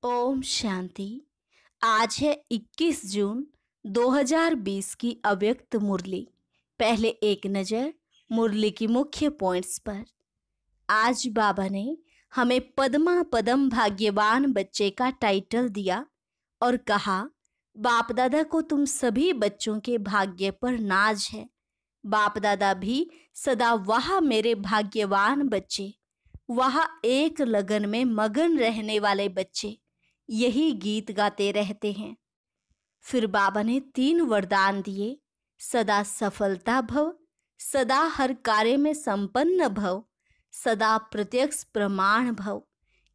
ओम शांति। आज है 21 जून 2020 की अव्यक्त मुरली। पहले एक नज़र मुरली की मुख्य पॉइंट्स पर। आज बाबा ने हमें पद्मा पदम भाग्यवान बच्चे का टाइटल दिया और कहा, बाप दादा को तुम सभी बच्चों के भाग्य पर नाज है। बाप दादा भी सदा वाह मेरे भाग्यवान बच्चे, वह एक लगन में मगन रहने वाले बच्चे, यही गीत गाते रहते हैं। फिर बाबा ने 3 वरदान दिए, सदा सफलता भव, सदा हर कार्य में संपन्न भव, सदा प्रत्यक्ष प्रमाण भव।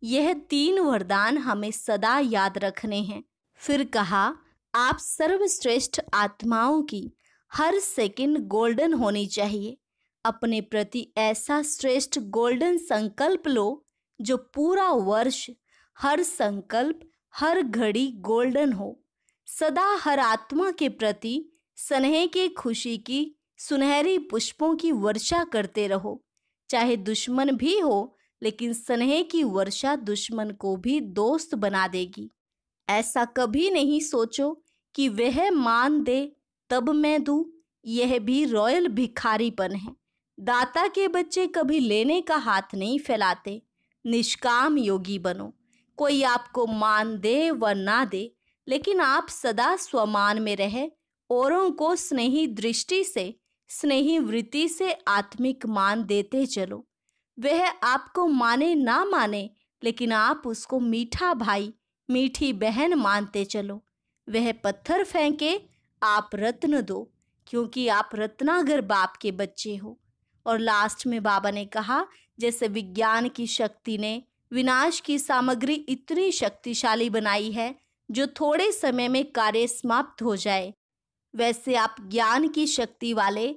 यह 3 वरदान हमें सदा याद रखने हैं। फिर कहा, आप सर्वश्रेष्ठ आत्माओं की हर सेकंड गोल्डन होनी चाहिए। अपने प्रति ऐसा श्रेष्ठ गोल्डन संकल्प लो जो पूरा वर्ष हर संकल्प हर घड़ी गोल्डन हो। सदा हर आत्मा के प्रति स्नेह की खुशी की सुनहरी पुष्पों की वर्षा करते रहो। चाहे दुश्मन भी हो, लेकिन स्नेह की वर्षा दुश्मन को भी दोस्त बना देगी। ऐसा कभी नहीं सोचो कि वह मान दे तब मैं दूं, यह भी रॉयल भिखारीपन है। दाता के बच्चे कभी लेने का हाथ नहीं फैलाते। निष्काम योगी बनो। कोई आपको मान दे व ना दे, लेकिन आप सदा स्वमान में रहे, औरों को स्नेही दृष्टि से स्नेही वृत्ति से आत्मिक मान देते चलो। वह आपको माने ना माने, लेकिन आप उसको मीठा भाई मीठी बहन मानते चलो। वह पत्थर फेंके, आप रत्न दो, क्योंकि आप रत्नागर बाप के बच्चे हो। और लास्ट में बाबा ने कहा, जैसे विज्ञान की शक्ति ने विनाश की सामग्री इतनी शक्तिशाली बनाई है जो थोड़े समय में कार्य समाप्त हो जाए, वैसे आप ज्ञान की शक्ति वाले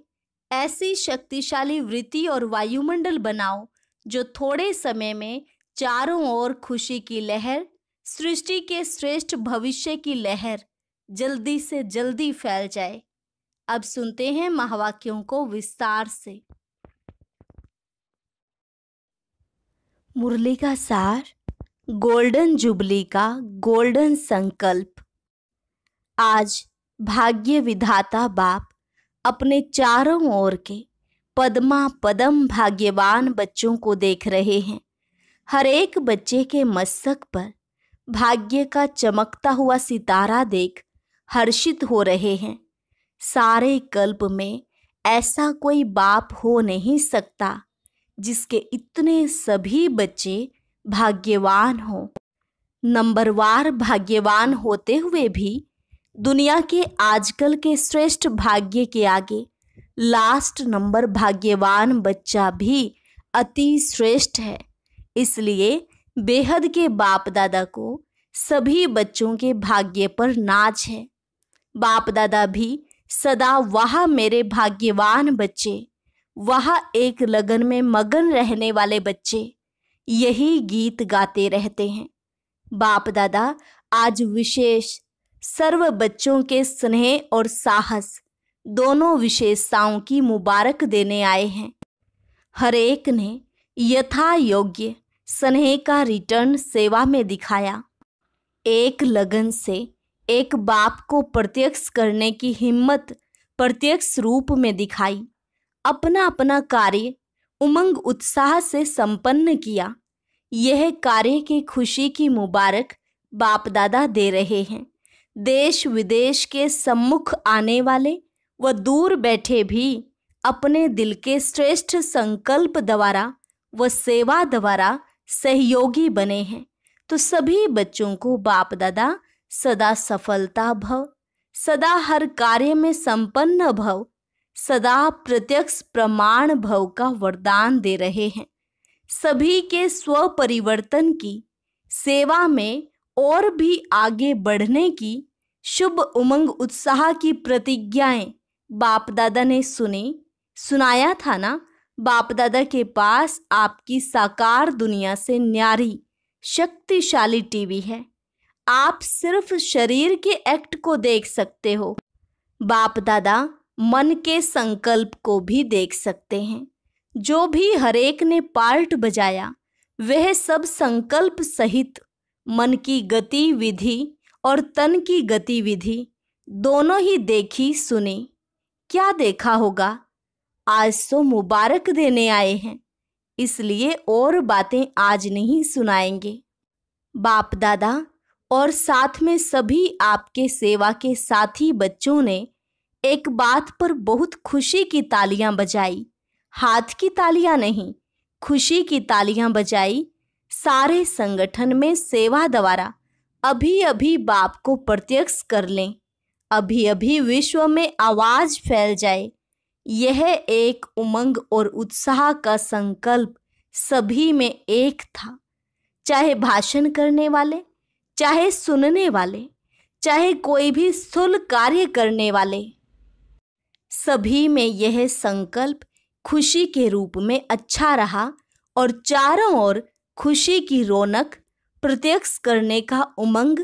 ऐसी शक्तिशाली वृत्ति और वायुमंडल बनाओ जो थोड़े समय में चारों ओर खुशी की लहर, सृष्टि के श्रेष्ठ भविष्य की लहर जल्दी से जल्दी फैल जाए। अब सुनते हैं महावाक्यों को विस्तार से। मुरली का सार, गोल्डन जुबली का गोल्डन संकल्प। आज भाग्य विधाता बाप अपने चारों ओर के पद्मा पदम भाग्यवान बच्चों को देख रहे हैं। हर एक बच्चे के मस्तक पर भाग्य का चमकता हुआ सितारा देख हर्षित हो रहे हैं। सारे कल्प में ऐसा कोई बाप हो नहीं सकता जिसके इतने सभी बच्चे भाग्यवान हो। नंबरवार भाग्यवान होते हुए भी दुनिया के आजकल के श्रेष्ठ भाग्य के आगे लास्ट नंबर भाग्यवान बच्चा भी अति श्रेष्ठ है। इसलिए बेहद के बाप दादा को सभी बच्चों के भाग्य पर नाज है। बाप दादा भी सदा वाह मेरे भाग्यवान बच्चे, वह एक लगन में मगन रहने वाले बच्चे, यही गीत गाते रहते हैं। बाप दादा आज विशेष सर्व बच्चों के स्नेह और साहस दोनों विशेषताओं की मुबारक देने आए हैं। हर एक ने यथा योग्य स्नेह का रिटर्न सेवा में दिखाया। एक लगन से एक बाप को प्रत्यक्ष करने की हिम्मत प्रत्यक्ष रूप में दिखाई। अपना अपना कार्य उमंग उत्साह से संपन्न किया। यह कार्य की खुशी की मुबारक बाप दादा दे रहे हैं। देश विदेश के सम्मुख आने वाले व दूर बैठे भी अपने दिल के श्रेष्ठ संकल्प द्वारा व सेवा द्वारा सहयोगी बने हैं। तो सभी बच्चों को बाप दादा सदा सफलता भव, सदा हर कार्य में संपन्न भव, सदा प्रत्यक्ष प्रमाण भव का वरदान दे रहे हैं। सभी के स्व परिवर्तन की सेवा में और भी आगे बढ़ने की शुभ उमंग उत्साह की प्रतिज्ञाएं बाप दादा ने सुनाया था ना। बाप दादा के पास आपकी साकार दुनिया से न्यारी शक्तिशाली टीवी है। आप सिर्फ शरीर के एक्ट को देख सकते हो, बाप दादा मन के संकल्प को भी देख सकते हैं। जो भी हरेक ने पार्ट बजाया वह सब संकल्प सहित मन की गतिविधि और तन की गतिविधि दोनों ही देखी सुनी। क्या देखा होगा? आज तो मुबारक देने आए हैं, इसलिए और बातें आज नहीं सुनाएंगे। बाप दादा और साथ में सभी आपके सेवा के साथी बच्चों ने एक बात पर बहुत खुशी की तालियां बजाई। हाथ की तालियां नहीं, खुशी की तालियां बजाई। सारे संगठन में सेवा द्वारा अभी अभी बाप को प्रत्यक्ष कर लें, अभी अभी विश्व में आवाज फैल जाए। यह एक उमंग और उत्साह का संकल्प सभी में एक था। चाहे भाषण करने वाले, चाहे सुनने वाले, चाहे कोई भी स्थूल कार्य करने वाले, सभी में यह संकल्प खुशी के रूप में अच्छा रहा और चारों ओर खुशी की रौनक प्रत्यक्ष करने का उमंग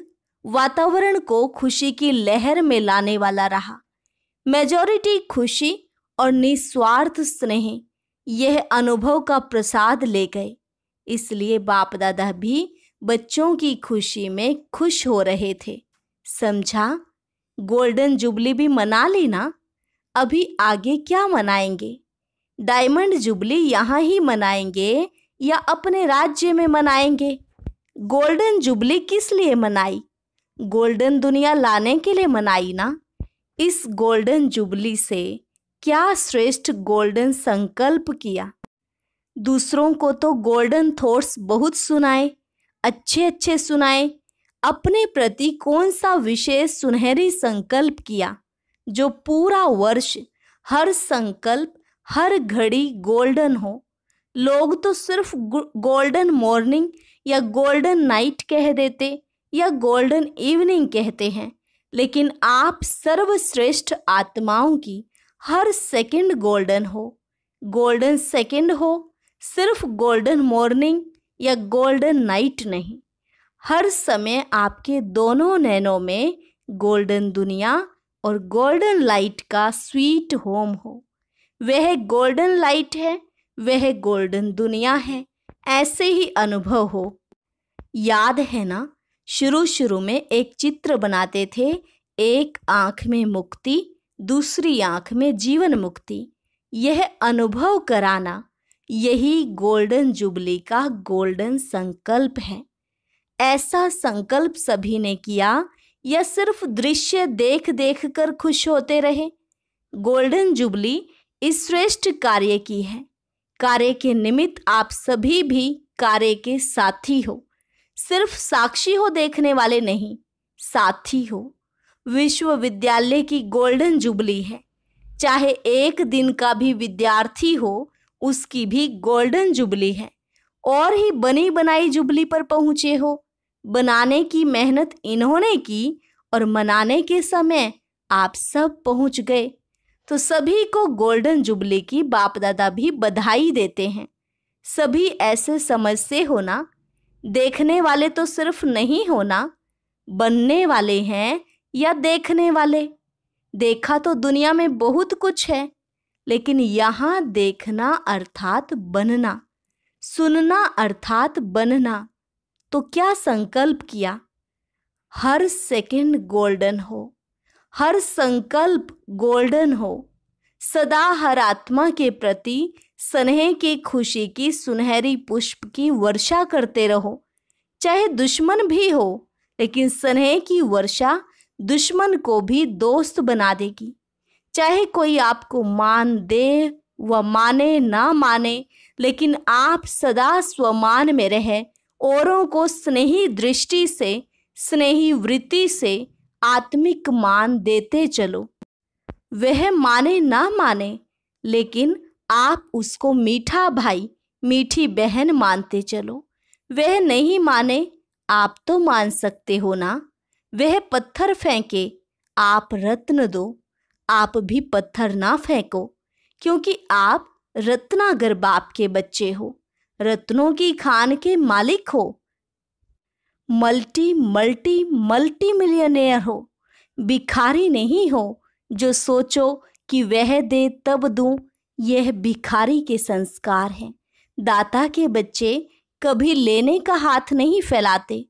वातावरण को खुशी की लहर में लाने वाला रहा। मेजॉरिटी खुशी और निस्वार्थ स्नेह यह अनुभव का प्रसाद ले गए। इसलिए बाप दादा भी बच्चों की खुशी में खुश हो रहे थे। समझा? गोल्डन जुबली भी मना ली ना? अभी आगे क्या मनाएंगे? डायमंड जुबली यहाँ ही मनाएंगे या अपने राज्य में मनाएंगे? गोल्डन जुबली किस लिए मनाई? गोल्डन दुनिया लाने के लिए मनाई ना? इस गोल्डन जुबली से क्या श्रेष्ठ गोल्डन संकल्प किया। दूसरों को तो गोल्डन थॉट्स बहुत सुनाए, अच्छे अच्छे सुनाए। अपने प्रति कौन सा विशेष सुनहरी संकल्प किया जो पूरा वर्ष हर संकल्प हर घड़ी गोल्डन हो? लोग तो सिर्फ गोल्डन मॉर्निंग या गोल्डन नाइट कह देते या गोल्डन इवनिंग कहते हैं, लेकिन आप सर्वश्रेष्ठ आत्माओं की हर सेकंड गोल्डन हो। गोल्डन सेकंड हो, सिर्फ गोल्डन मॉर्निंग या गोल्डन नाइट नहीं। हर समय आपके दोनों नैनों में गोल्डन दुनिया और गोल्डन लाइट का स्वीट होम हो। वह गोल्डन लाइट है, वह गोल्डन दुनिया है, ऐसे ही अनुभव हो। याद है ना, शुरू शुरू में एक चित्र बनाते थे, एक आंख में मुक्ति, दूसरी आंख में जीवन मुक्ति। यह अनुभव कराना, यही गोल्डन जुबली का गोल्डन संकल्प है। ऐसा संकल्प सभी ने किया या सिर्फ दृश्य देख देख कर खुश होते रहे? गोल्डन जुबली इस श्रेष्ठ कार्य की है। कार्य के निमित्त आप सभी भी कार्य के साथी हो। सिर्फ साक्षी हो, देखने वाले नहीं, साथी हो। विश्वविद्यालय की गोल्डन जुबली है। चाहे एक दिन का भी विद्यार्थी हो, उसकी भी गोल्डन जुबली है। और ही बनी बनाई जुबली पर पहुंचे हो। बनाने की मेहनत इन्होंने की और मनाने के समय आप सब पहुंच गए। तो सभी को गोल्डन जुबली की बाप दादा भी बधाई देते हैं। सभी ऐसे समझते हो ना, देखने वाले तो सिर्फ नहीं होना, बनने वाले हैं या देखने वाले। देखा तो दुनिया में बहुत कुछ है, लेकिन यहाँ देखना अर्थात बनना, सुनना अर्थात बनना। तो क्या संकल्प किया? हर सेकंड गोल्डन हो, हर संकल्प गोल्डन हो। सदा हर आत्मा के प्रति स्नेह की खुशी की सुनहरी पुष्प की वर्षा करते रहो। चाहे दुश्मन भी हो, लेकिन स्नेह की वर्षा दुश्मन को भी दोस्त बना देगी। चाहे कोई आपको मान दे व माने ना माने, लेकिन आप सदा स्वमान में रहे, औरों को स्नेही दृष्टि से, स्नेही वृत्ति से आत्मिक मान देते चलो। वह माने ना माने, लेकिन आप उसको मीठा भाई, मीठी बहन मानते चलो। वह नहीं माने, आप तो मान सकते हो ना। वह पत्थर फेंके, आप रत्न दो। आप भी पत्थर ना फेंको, क्योंकि आप रत्नागर बाप के बच्चे हो, रत्नों की खान के मालिक हो। मल्टी मल्टी मल्टी मिलियनेयर हो, भिखारी नहीं हो जो सोचो कि वह दे तब दूं। यह भिखारी के संस्कार हैं। दाता के बच्चे कभी लेने का हाथ नहीं फैलाते,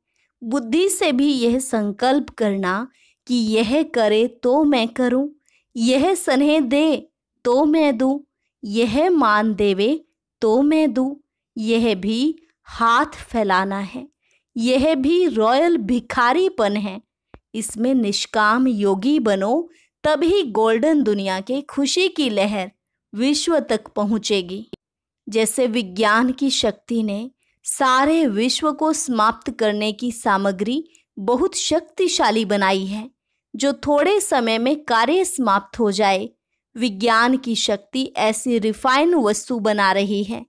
बुद्धि से भी यह संकल्प करना कि यह करे तो मैं करूं, यह स्नेह दे तो मैं दूं, यह मान देवे तो मैं दूं, यह भी हाथ फैलाना है, यह भी रॉयल भिखारीपन है। इसमें निष्काम योगी बनो, तभी गोल्डन दुनिया के खुशी की लहर विश्व तक पहुंचेगी। जैसे विज्ञान की शक्ति ने सारे विश्व को समाप्त करने की सामग्री बहुत शक्तिशाली बनाई है, जो थोड़े समय में कार्य समाप्त हो जाए। विज्ञान की शक्ति ऐसी रिफाइन वस्तु बना रही है।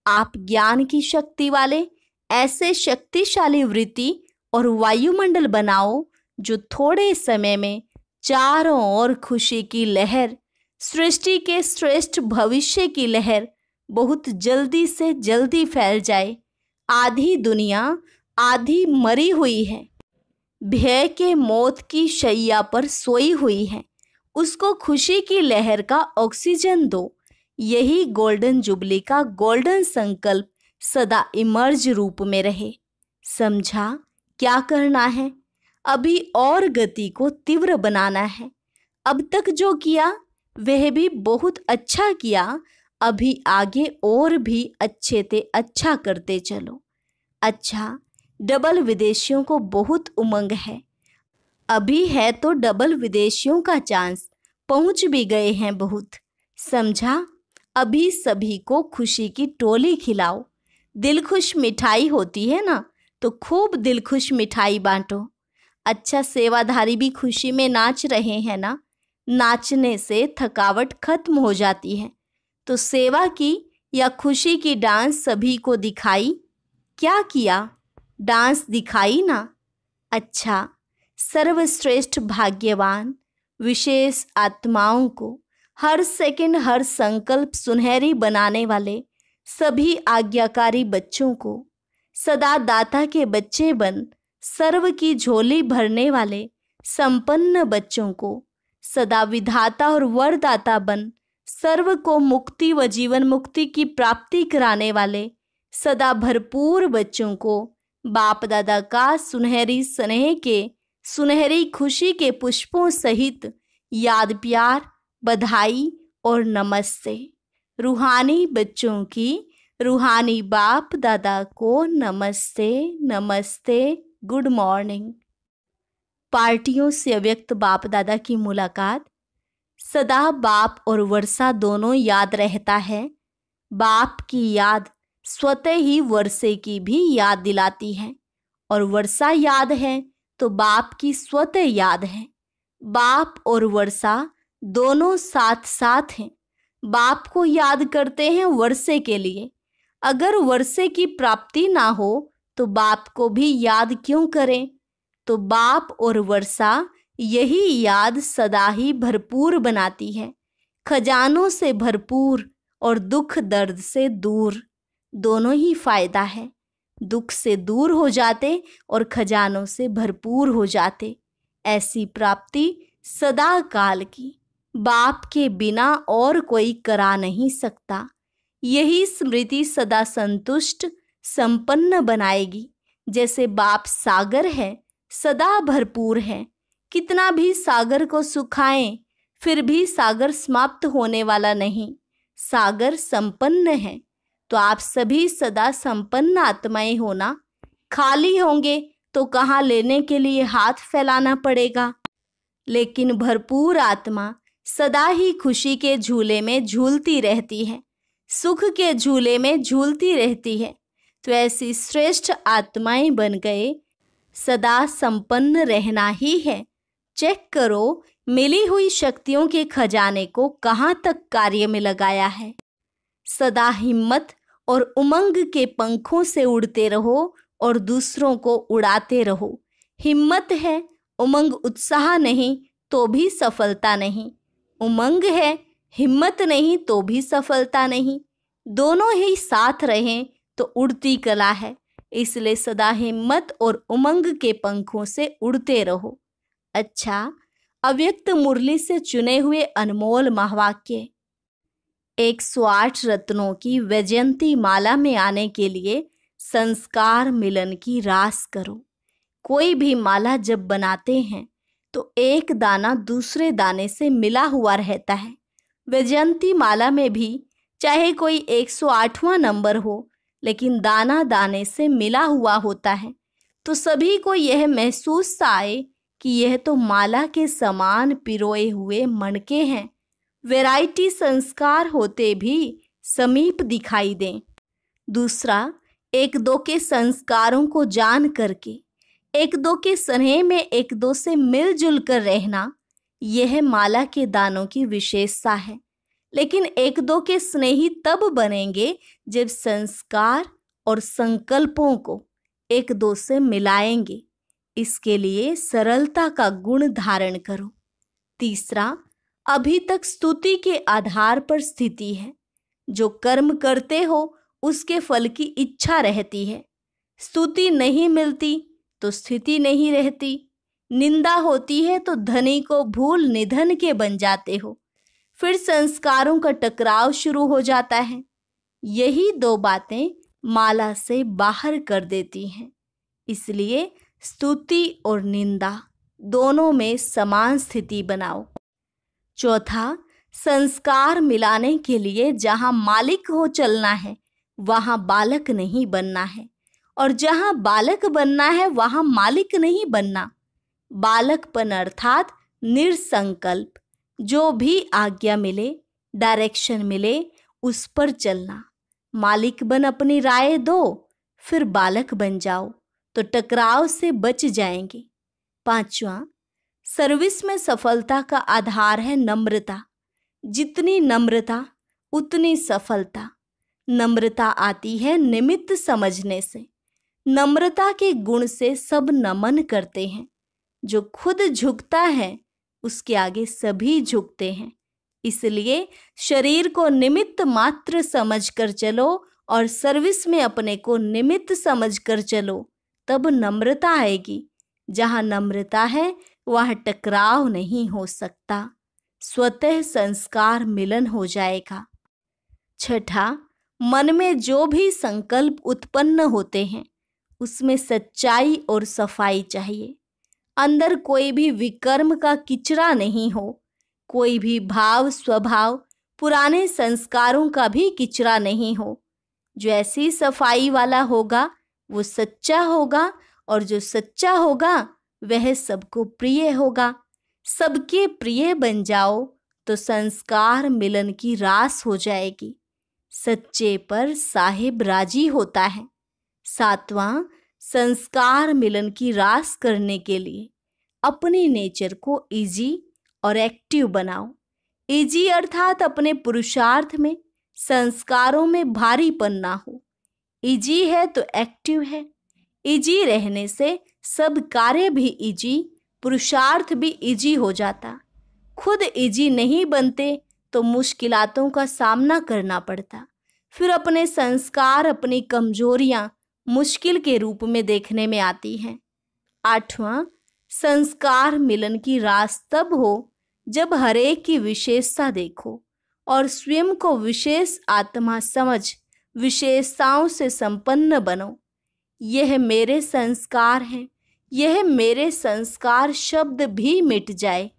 आप ज्ञान की शक्ति वाले ऐसे शक्तिशाली वृत्ति और वायुमंडल बनाओ, जो थोड़े समय में चारों ओर खुशी की लहर, सृष्टि के श्रेष्ठ भविष्य की लहर बहुत जल्दी से जल्दी फैल जाए। आधी दुनिया आधी मरी हुई है, भय के मौत की शैया पर सोई हुई है, उसको खुशी की लहर का ऑक्सीजन दो। यही गोल्डन जुबली का गोल्डन संकल्प सदा इमर्ज रूप में रहे। समझा क्या करना है? अभी और गति को तीव्र बनाना है। अब तक जो किया वह भी बहुत अच्छा किया, अभी आगे और भी अच्छे ते अच्छा करते चलो। अच्छा, डबल विदेशियों को बहुत उमंग है, अभी है तो डबल विदेशियों का चांस, पहुंच भी गए हैं बहुत। समझा? अभी सभी को खुशी की टोली खिलाओ। दिलखुश मिठाई होती है ना, तो खूब दिलखुश मिठाई बांटो। अच्छा, सेवाधारी भी खुशी में नाच रहे हैं ना, नाचने से थकावट खत्म हो जाती है। तो सेवा की या खुशी की डांस सभी को दिखाई? क्या किया? डांस दिखाई ना। अच्छा, सर्वश्रेष्ठ भाग्यवान विशेष आत्माओं को हर सेकंड हर संकल्प सुनहरी बनाने वाले सभी आज्ञाकारी बच्चों को, सदा दाता के बच्चे बन सर्व की झोली भरने वाले संपन्न बच्चों को, सदा विधाता और वरदाता बन सर्व को मुक्ति व जीवन मुक्ति की प्राप्ति कराने वाले सदा भरपूर बच्चों को बाप दादा का सुनहरी स्नेह के, सुनहरी खुशी के पुष्पों सहित याद, प्यार, बधाई और नमस्ते। रूहानी बच्चों की रूहानी बाप दादा को नमस्ते नमस्ते, गुड मॉर्निंग। पार्टियों से अव्यक्त बाप दादा की मुलाकात सदा बाप और वर्षा दोनों याद रहता है। बाप की याद स्वतः ही वर्षे की भी याद दिलाती है, और वर्षा याद है तो बाप की स्वतः याद है। बाप और वर्षा दोनों साथ साथ हैं। बाप को याद करते हैं वर्षे के लिए। अगर वर्षे की प्राप्ति ना हो तो बाप को भी याद क्यों करें? तो बाप और वर्षा यही याद सदा ही भरपूर बनाती है, खजानों से भरपूर और दुख दर्द से दूर। दोनों ही फायदा है। दुख से दूर हो जाते और खजानों से भरपूर हो जाते। ऐसी प्राप्ति सदा काल की बाप के बिना और कोई करा नहीं सकता। यही स्मृति सदा संतुष्ट संपन्न बनाएगी। जैसे बाप सागर है, सदा भरपूर है। कितना भी सागर को सुखाएं, फिर भी सागर समाप्त होने वाला नहीं। सागर संपन्न है। तो आप सभी सदा संपन्न आत्माएं होना। खाली होंगे तो कहाँ लेने के लिए हाथ फैलाना पड़ेगा। लेकिन भरपूर आत्मा सदा ही खुशी के झूले में झूलती रहती है, सुख के झूले में झूलती रहती है। तो ऐसी श्रेष्ठ आत्माएं बन गए। सदा संपन्न रहना ही है। चेक करो मिली हुई शक्तियों के खजाने को कहाँ तक कार्य में लगाया है। सदा हिम्मत और उमंग के पंखों से उड़ते रहो और दूसरों को उड़ाते रहो। हिम्मत है, उमंग उत्साह नहीं तो भी सफलता नहीं। उमंग है, हिम्मत नहीं तो भी सफलता नहीं। दोनों ही साथ रहें तो उड़ती कला है। इसलिए सदा हिम्मत और उमंग के पंखों से उड़ते रहो। अच्छा, अव्यक्त मुरली से चुने हुए अनमोल महावाक्य। 108 रत्नों की वैजयंती माला में आने के लिए संस्कार मिलन की रास करो। कोई भी माला जब बनाते हैं तो एक दाना दूसरे दाने से मिला हुआ रहता है। वैजयंती माला में भी चाहे कोई 108वां नंबर हो, लेकिन दाना दाने से मिला हुआ होता है, तो सभी को यह महसूस सा आए कि यह तो माला के समान पिरोए हुए मणके हैं। वैरायटी संस्कार होते भी समीप दिखाई दें। दूसरा, एक दो के संस्कारों को जान करके एक दो के स्नेह में एक दो से मिलजुल कर रहना, यह माला के दानों की विशेषता है। लेकिन एक दो के स्नेही तब बनेंगे जब संस्कार और संकल्पों को एक दो से मिलाएंगे। इसके लिए सरलता का गुण धारण करो। तीसरा, अभी तक स्तुति के आधार पर स्थिति है। जो कर्म करते हो उसके फल की इच्छा रहती है। स्तुति नहीं मिलती तो स्थिति नहीं रहती। निंदा होती है तो धनी को भूल निधन के बन जाते हो। फिर संस्कारों का टकराव शुरू हो जाता है। यही दो बातें माला से बाहर कर देती हैं। इसलिए स्तुति और निंदा दोनों में समान स्थिति बनाओ। चौथा, संस्कार मिलाने के लिए जहां मालिक हो चलना है वहां बालक नहीं बनना है, और जहां बालक बनना है वहां मालिक नहीं बनना। बालकपन अर्थात निरसंकल्प, जो भी आज्ञा मिले, डायरेक्शन मिले, उस पर चलना। मालिक बन अपनी राय दो, फिर बालक बन जाओ तो टकराव से बच जाएंगे। पांचवा, सर्विस में सफलता का आधार है नम्रता। जितनी नम्रता उतनी सफलता। नम्रता आती है निमित्त समझने से। नम्रता के गुण से सब नमन करते हैं। जो खुद झुकता है उसके आगे सभी झुकते हैं। इसलिए शरीर को निमित्त मात्र समझकर चलो और सर्विस में अपने को निमित्त समझकर चलो, तब नम्रता आएगी। जहां नम्रता है वहां टकराव नहीं हो सकता। स्वतः संस्कार मिलन हो जाएगा। छठा, मन में जो भी संकल्प उत्पन्न होते हैं उसमें सच्चाई और सफाई चाहिए। अंदर कोई भी विकर्म का किचरा नहीं हो। कोई भी भाव स्वभाव पुराने संस्कारों का भी किचरा नहीं हो। जो ऐसी सफाई वाला होगा वो सच्चा होगा, और जो सच्चा होगा वह सबको प्रिय होगा। सबके प्रिय बन जाओ तो संस्कार मिलन की रास हो जाएगी। सच्चे पर साहिब राजी होता है। सातवां, संस्कार मिलन की रास करने के लिए अपने नेचर को इजी और एक्टिव बनाओ। इजी अर्थात अपने पुरुषार्थ में, संस्कारों में भारीपन ना हो। इजी है तो एक्टिव है। इजी रहने से सब कार्य भी इजी, पुरुषार्थ भी इजी हो जाता। खुद इजी नहीं बनते तो मुश्किलातों का सामना करना पड़ता। फिर अपने संस्कार, अपनी कमजोरियां मुश्किल के रूप में देखने में आती हैं। आठवां, संस्कार मिलन की रास तब हो जब हरेक की विशेषता देखो और स्वयं को विशेष आत्मा समझ विशेषताओं से संपन्न बनो। यह मेरे संस्कार हैं, यह मेरे संस्कार शब्द भी मिट जाए।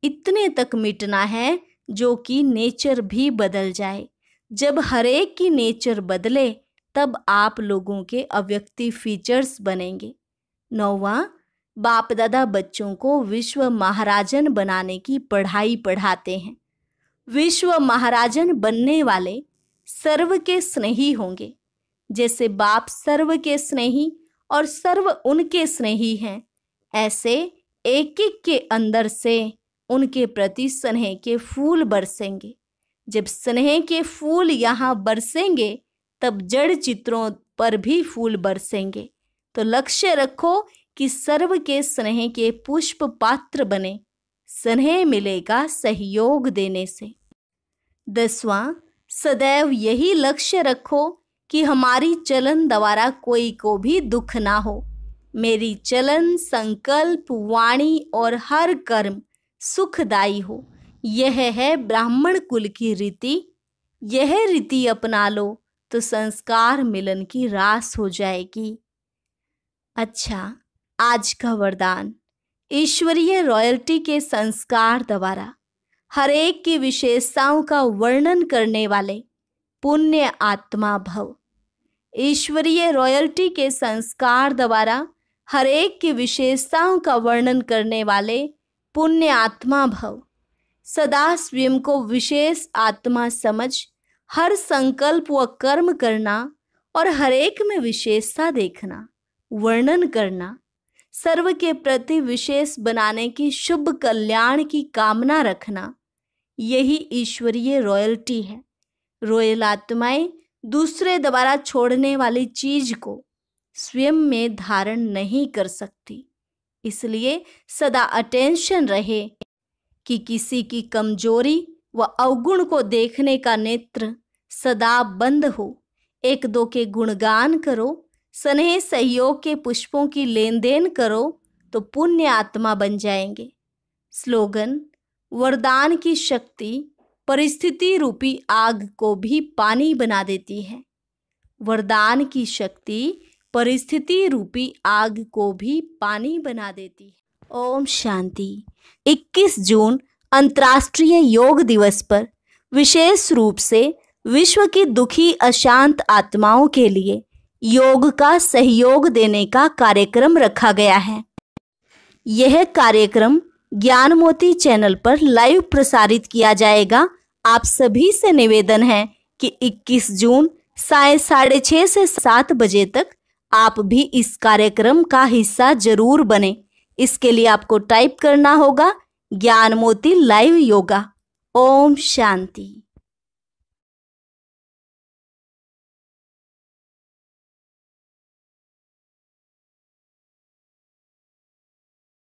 इतने तक मिटना है जो कि नेचर भी बदल जाए। जब हरेक की नेचर बदले तब आप लोगों के अव्यक्ति फीचर्स बनेंगे। नौवां, बाप दादा बच्चों को विश्व महाराजन बनाने की पढ़ाई पढ़ाते हैं। विश्व महाराजन बनने वाले सर्व के स्नेही होंगे। जैसे बाप सर्व के स्नेही और सर्व उनके स्नेही हैं, ऐसे एक एक के अंदर से उनके प्रति स्नेह के फूल बरसेंगे। जब स्नेह के फूल यहाँ बरसेंगे तब जड़ चित्रों पर भी फूल बरसेंगे। तो लक्ष्य रखो कि सर्व के स्नेह के पुष्प पात्र बने। स्नेह मिलेगा सहयोग देने से। 10वां, सदैव यही लक्ष्य रखो कि हमारी चलन द्वारा कोई को भी दुख ना हो। मेरी चलन, संकल्प, वाणी और हर कर्म सुखदायी हो। यह है ब्राह्मण कुल की रीति। यह रीति अपना लो तो संस्कार मिलन की रास हो जाएगी। अच्छा, आज का वरदान ईश्वरीय रॉयल्टी के संस्कार द्वारा हर एक की विशेषताओं का वर्णन करने वाले पुण्य आत्मा भव। ईश्वरीय रॉयल्टी के संस्कार द्वारा हर एक की विशेषताओं का वर्णन करने वाले पुण्य आत्मा भव। सदा स्वयं को विशेष आत्मा समझ हर संकल्प व कर्म करना और हर एक में विशेषता देखना, वर्णन करना, सर्व के प्रति विशेष बनाने की शुभ कल्याण की कामना रखना, यही ईश्वरीय रॉयल्टी है। रॉयल आत्माएं दूसरे द्वारा छोड़ने वाली चीज को स्वयं में धारण नहीं कर सकती, इसलिए सदा अटेंशन रहे कि किसी की कमजोरी व अवगुण को देखने का नेत्र सदा बंद हो। एक दो के गुणगान करो, स्नेह सहयोग के पुष्पों की लेन देन करो तो पुण्य आत्मा बन जाएंगे। स्लोगन: वरदान की शक्ति परिस्थिति रूपी आग को भी पानी बना देती है। वरदान की शक्ति परिस्थिति रूपी आग को भी पानी बना देती है। ओम शांति। 21 जून अंतर्राष्ट्रीय योग दिवस पर विशेष रूप से विश्व की दुखी अशांत आत्माओं के लिए योग का सहयोग देने का कार्यक्रम रखा गया है। यह कार्यक्रम ज्ञान मोती चैनल पर लाइव प्रसारित किया जाएगा। आप सभी से निवेदन है कि 21 जून साय 6:30 से 7 बजे तक आप भी इस कार्यक्रम का हिस्सा जरूर बने। इसके लिए आपको टाइप करना होगा ज्ञान मोती लाइव योगा। ओम शांति।